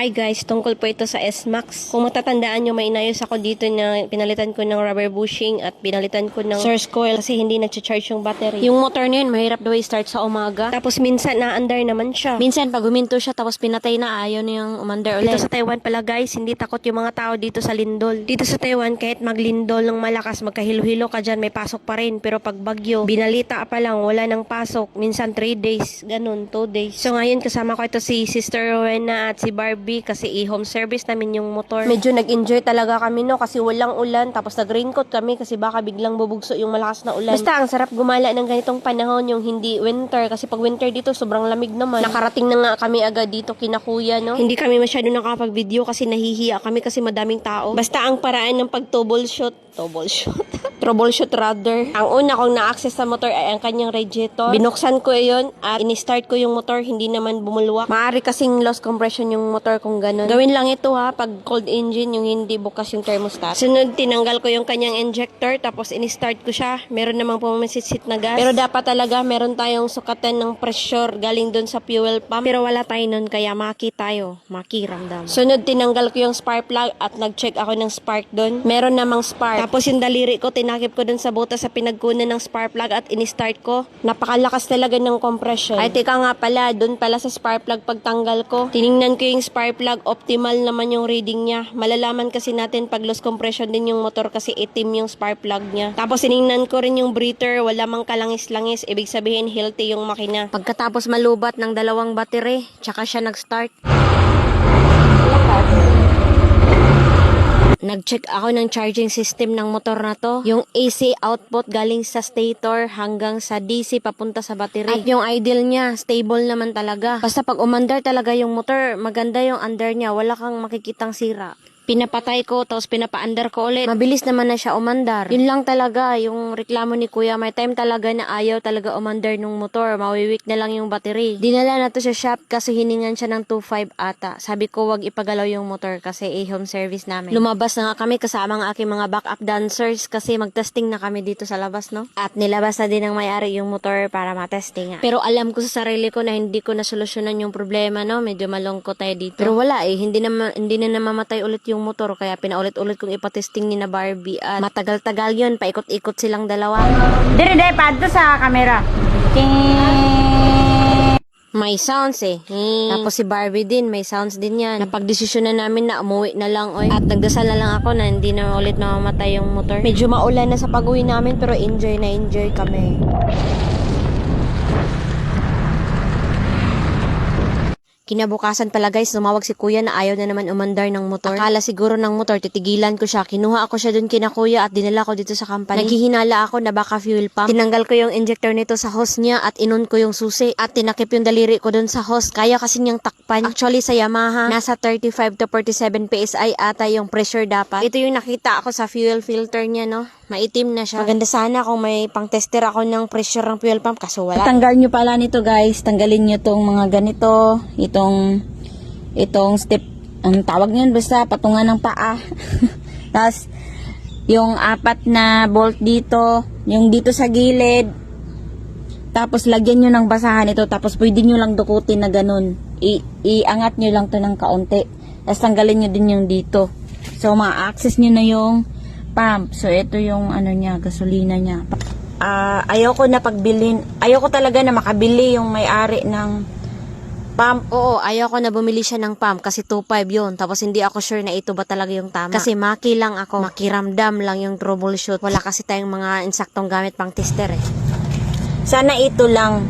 Hi guys, tungkol po ito sa S-Max. Kung matatandaan nyo, may inayos ako dito na pinalitan ko ng rubber bushing at pinalitan ko ng source coil kasi hindi nag-charge yung battery. Yung motor na yun, mahirap daw i-start sa umaga. Tapos minsan na-under naman siya. Minsan pag huminto siya tapos pinatay na, ayaw na yung umandar ulit. Dito sa Taiwan pala guys, hindi takot yung mga tao dito sa lindol. Dito sa Taiwan, kahit maglindol ng malakas, magkahilo-hilo ka dyan, may pasok pa rin. Pero pag bagyo, binalita pa lang, wala nang pasok. Minsan 3 days, ganun, 2 days. So ngayon kasama ko ito si Sister Rowena at si Barbie kasi i-home service namin yung motor. Medyo nag-enjoy talaga kami no kasi walang ulan tapos nag-raincoat kami kasi baka biglang bubugso yung malakas na ulan. Basta ang sarap gumala ng ganitong panahon yung hindi winter kasi pag winter dito sobrang lamig naman. Nakarating na nga kami agad dito kina kuya no. Hindi kami masyado nakapag-video kasi nahihiya kami kasi madaming tao. Basta ang paraan ng pag-troubleshoot rather. Ang una kong na-access sa motor ay ang kanyang radiator. Binuksan ko yun at in-start ko yung motor, hindi naman bumulwak. Maaari kasing lost compression yung motor kung ganun. Gawin lang ito ha, pag cold engine, yung hindi bukas yung thermostat. Sunod, tinanggal ko yung kanyang injector, tapos in-start ko siya. Meron namang pumasit-sit na gas. Pero dapat talaga, meron tayong sukatan ng pressure galing dun sa fuel pump. Pero wala tayo nun, kaya makiramdam. Sunod, tinanggal ko yung spark plug at nag-check ako ng spark dun. Meron namang spark. Tapos yung daliri ko, tinakip ko dun sa butas sa pinagkunan ng spark plug at in-start ko. Napakalakas talaga ng compression. Ay, teka nga pala, dun pala sa spark plug pagtanggal ko. Tiningnan ko yung spark plug, optimal naman yung reading niya. Malalaman kasi natin pag loss compression din yung motor kasi itim yung spark plug niya. Tapos tiningnan ko rin yung breather, wala mang kalangis-langis. Ibig sabihin, healthy yung makina. Pagkatapos malubat ng 2 battery, tsaka siya nag-start. Nag-check ako ng charging system ng motor na to. Yung AC output galing sa stator hanggang sa DC papunta sa battery. At yung idle niya, stable naman talaga. Basta pag umandar talaga yung motor, maganda yung under niya. Wala kang makikitang sira. Pinapatay ko, tapos pinapaandar ko ulit. Mabilis naman na siya umandar. Yun lang talaga, yung reklamo ni kuya. May time talaga na ayaw talaga umandar nung motor. Mawiwik na lang yung battery. Dinala na to sa shop kasi hiningan siya ng 2.5 ata. Sabi ko wag ipagalaw yung motor kasi home service namin. Lumabas na nga kami kasama ang aking mga backup dancers kasi magtesting na kami dito sa labas, no? At nilabas na din ng may-ari yung motor para matesting nga. Pero alam ko sa sarili ko na hindi ko nasolusyonan yung problema, no? Medyo malungkot tayo dito. Pero wala hindi na namamatay ulit yung motor kaya pinaulit-ulit kong ipatesting ni na Barbie at matagal-tagal yun, paikot-ikot silang dalawa. Dire padto sa camera. May sounds Tapos si Barbie din, may sounds din yan. Napagdesisyon na namin na umuwi na lang at nagdasal na lang ako na hindi na ulit mamamatay yung motor. Medyo maulan na sa pag-uwi namin pero enjoy kami. Kinabukasan pala guys, tumawag si kuya na ayaw na naman umandar ng motor. Akala siguro ng motor, titigilan ko siya. Kinuha ako siya dun kina kuya at dinala ko dito sa company. Naghihinala ako na baka fuel pump. Tinanggal ko yung injector nito sa hose niya at inon ko yung susi. At tinakip yung daliri ko dun sa hose. Kaya kasi niyang takpan. Actually sa Yamaha, nasa 35 to 47 PSI ata yung pressure dapat. Ito yung nakita ako sa fuel filter niya, no? Maitim na siya. Maganda sana kung may pang-tester ako ng pressure ng fuel pump kaso wala. Tanggal nyo pala nito guys. Tanggalin nyo tong mga ganito. Itong step. Ang tawag nyo basta patungan ng paa. Tapos yung 4 na bolt dito. Yung dito sa gilid. Tapos lagyan nyo ng basahan ito. Tapos pwede nyo lang dukutin na ganun. Iangat nyo lang to ng kaunti. Tapos tanggalin nyo din yung dito. So ma-access nyo na yung pump. So ito yung ano niya, gasolina niya. Ayoko na pagbilin. Ayoko talaga na makabili yung may-ari ng pump. Oo, ayoko na bumili siya ng pump kasi 2.5 yun. Tapos hindi ako sure na ito ba talaga yung tama. Kasi maki lang ako. Makiramdam lang yung troubleshoot. Wala kasi tayong mga insaktong gamit pang tester Sana ito lang.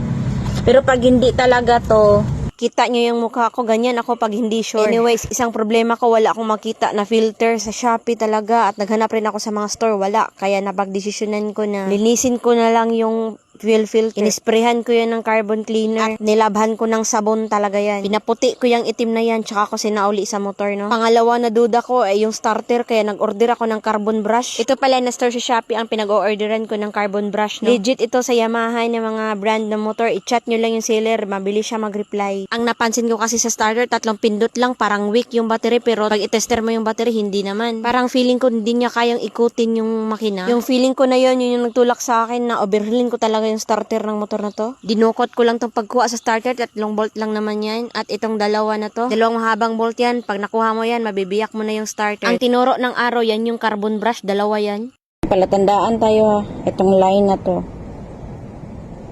Pero pag hindi talaga to, kita nyo yung mukha ko, ganyan ako pag hindi sure. Anyways, isang problema ko, wala akong makita na filter sa Shopee talaga at naghanap rin ako sa mga store, wala. Kaya napagdesisyonan ko na linisin ko na lang yung fuel filter. Inisprehan ko yan ng carbon cleaner at nilabhan ko ng sabon talaga yan. Pinaputi ko yung itim na yan tsaka ko sinauli sa motor, no? Pangalawa na duda ko ay yung starter kaya nag-order ako ng carbon brush. Ito pala na store sa Shopee ang pinag-orderan ko ng carbon brush, no? Legit ito sa Yamaha ng mga brand ng motor. I-chat nyo lang yung seller, mabilis siya mag-reply. Ang napansin ko kasi sa starter, 3 pindot lang, parang weak yung battery pero pag i-tester mo yung battery, hindi naman. Parang feeling ko hindi niya kayang ikutin yung makina. Yung feeling ko na yun yung nagtulak sa akin na overhauling ko talaga yung starter ng motor na to. Dinukot ko lang tong pagkuha sa starter, 3 bolt lang naman yan. At itong dalawa na to, 2 mahabang bolt yan. Pag nakuha mo yan, mabibiyak mo na yung starter. Ang tinuro ng arrow, yan yung carbon brush, 2 yan. Palatandaan tayo ha. Itong line na to.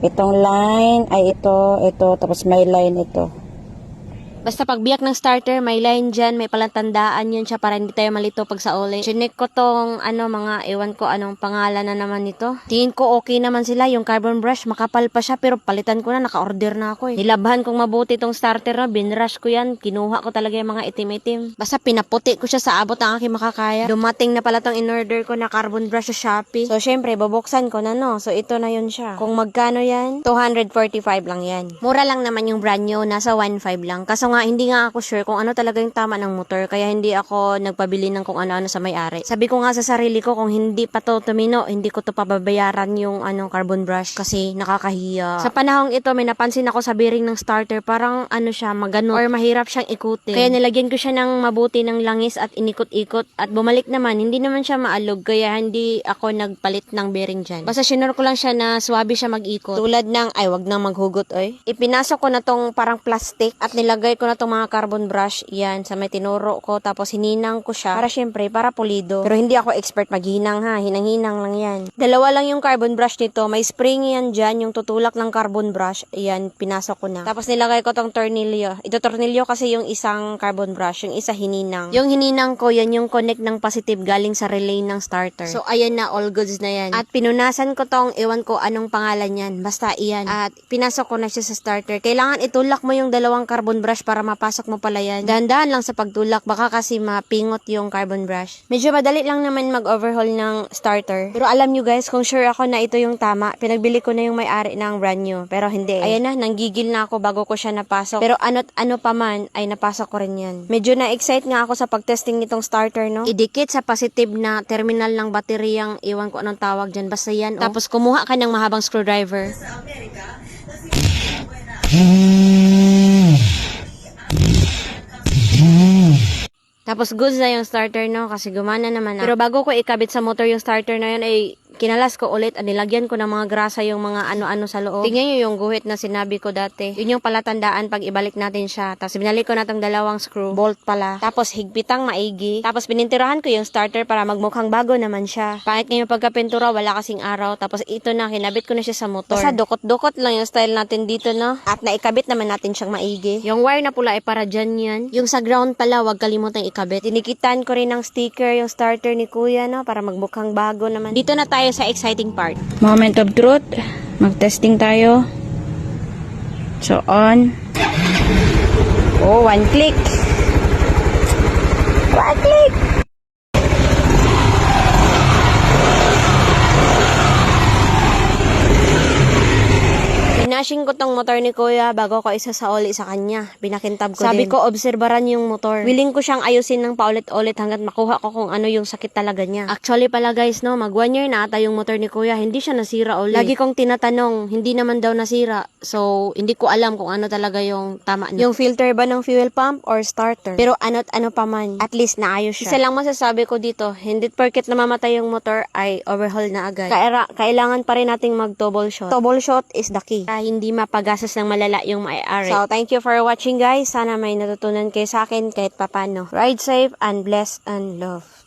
Itong line ay ito, tapos may line ito. Basta pag biyak ng starter, may line dyan, may palatandaan yun siya para hindi tayo malito pag sa uli. Chinek ko tong mga, ewan ko anong pangalan na naman nito. Tingin ko okay naman sila, yung carbon brush, makapal pa siya, pero palitan ko na, naka-order na ako eh. Nilabhan kong mabuti tong starter na, binrush ko yan, kinuha ko talaga yung mga itim-itim. Basta pinaputi ko siya sa abot ng aking makakaya. Dumating na pala tong in-order ko na carbon brush sa Shopee. So syempre, babuksan ko na no. So ito na yun siya. Kung magkano yan? 245 lang yan. Mura lang naman yung brand new, nasa 1.5 lang. Kaso nga, hindi nga ako sure kung ano talaga yung tama ng motor, kaya hindi ako nagpabili ng kung ano-ano sa may-ari. Sabi ko nga sa sarili ko, kung hindi pa to tumino, hindi ko to pababayaran yung carbon brush kasi nakakahiya. Sa panahong ito, may napansin ako sa bearing ng starter, parang siya, magano or mahirap siyang ikutin. Kaya nilagyan ko siya ng mabuti ng langis at inikot-ikot at bumalik naman, hindi naman siya maalog, kaya hindi ako nagpalit ng bearing dyan. Basta sinur ko lang siya na swabe siya mag-ikot. Tulad ng, wag nang maghugot oy. Ipinasok ko na tong parang plastic at nilagay ko na tong mga carbon brush, yan, sa may tinuro ko, tapos hininang ko siya, para syempre, para pulido. Pero hindi ako expert maghinang ha, hinang-hinang lang yan. 2 lang yung carbon brush nito, may spring yan dyan, yung tutulak ng carbon brush, yan, pinasok ko na. Tapos nilagay ko tong tornilyo. Ito tornilyo kasi yung isang carbon brush, yung isa hininang. Yung hininang ko, yan yung connect ng positive galing sa relay ng starter. So, ayan na, all goods na yan. At pinunasan ko tong, ewan ko anong pangalan yan, basta iyan. At pinasok ko na siya sa starter. Kailangan itulak mo yung 2 carbon brush para mapasok mo pala yan. Dahan-dahan lang sa pagtulak, baka kasi mapingot yung carbon brush. Medyo madali lang naman mag-overhaul ng starter. Pero alam nyo guys, kung sure ako na ito yung tama, pinagbili ko na yung may-ari ng brand new. Pero hindi. Ayan na, nanggigil na ako bago ko siya napasok. Pero ano't ano pa man, ay napasok ko rin yan. Medyo na-excite nga ako sa pag-testing nitong starter, no? Idikit sa positive na terminal ng bateriyang, iwan ko anong tawag dyan, basta yan. Tapos kumuha ka ng mahabang screwdriver. Tapos goods na yung starter, no? Kasi gumana naman na. Pero bago ko ikabit sa motor yung starter na yun, ay kinalas ko ulit at nilagyan ko ng mga grasa yung mga ano-ano sa loob. Tingnan nyo yung guhit na sinabi ko dati. Yun yung palatandaan pag ibalik natin siya. Tapos binalik ko na tong 2 screw. Bolt pala. Tapos higpitang maigi. Tapos pinintirahan ko yung starter para magmukhang bago naman siya. Pangit nga yung pagkapintura, wala kasing araw. Tapos ito na, kinabit ko na siya sa motor. Basta dukot-dukot lang yung style natin dito, no? At naikabit naman natin siyang maigi. Yung wire na pula ay para dyan yan. Yung sa ground pala, wag kalimutang ikabit. Dinikitan ko rin ng sticker yung starter ni kuya, no? Para magmukhang bago naman. Dito na tayo sa exciting part. Moment of truth. Mag-testing tayo. So, on. Oh, 1 click. 1 click! Pinashing ko tong motor ni kuya bago ko isa sa uli sa kanya. Binakintab ko Sabi din. Ko, obserbaran yung motor. Willing ko siyang ayusin ng paulit-ulit hanggat makuha ko kung ano yung sakit talaga niya. Actually pala guys, no, mag 1 year na ata yung motor ni kuya. Hindi siya nasira ulit. Lagi kong tinatanong, hindi naman daw nasira. So, hindi ko alam kung ano talaga yung tama niya. Yung filter ba ng fuel pump or starter? Pero ano't ano pa man, at least naayos siya. Isa lang masasabi ko dito, hindi porket namamatay yung motor ay overhaul na agad. Kailangan pa rin nating mag-troubleshoot. Troubleshoot is the key. Hindi mapagasas ng malala yung may-ari. So, thank you for watching guys. Sana may natutunan kayo sa akin kahit papano. Ride safe and blessed and love.